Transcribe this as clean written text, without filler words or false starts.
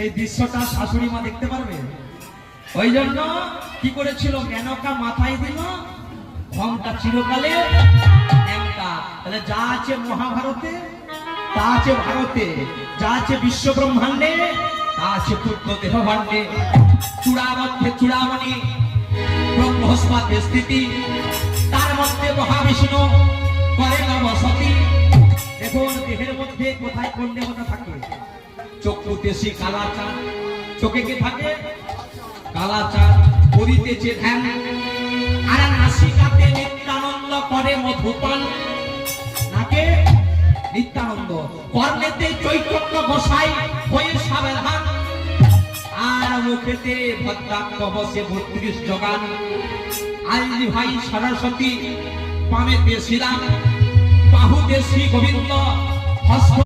সেই দৃশ্যটা শাশুড়ি মা দেখতে পারবে। ওই জন্য কি করেছিল, মেনকা মাথায় দিল ঘমটা চিরকালে ন্যাংটা। তাহলে যা আছে মহাভারতে, তা আছে ভারতে, যা আছে বিশ্ব ব্রহ্মাণ্ডে, তা আছে ক্ষুদ্র দেহ ভাণ্ডে। চূড়া মধ্যে চূড়ামণি, ব্রহ্মস্পাতে স্থিতি, তার মধ্যে মহাবিষ্ণু করে নবসতী। দেখুন দেহের মধ্যে কোথায় কোন দেবতা থাকে? চক্ষুতে সে কালা চাঁদ, চোখে কে থাকে? কালা চাঁদ। করিতেছে ধ্যান, আর নাসিকাতে নিত্যানন্দ করে মধুপান। নাকে নিত্যানন্দ, কর্ণেতে চৈতন্য গোসাই হয়ে সাবধান, আর মুখেতে ভদ্রাক্ষ বসে 32 জগান। আইলি ভাই সরস্বতী, পামেতে শ্রীরাম, বাহুতে শ্রী গোবিন্দ, হস্ত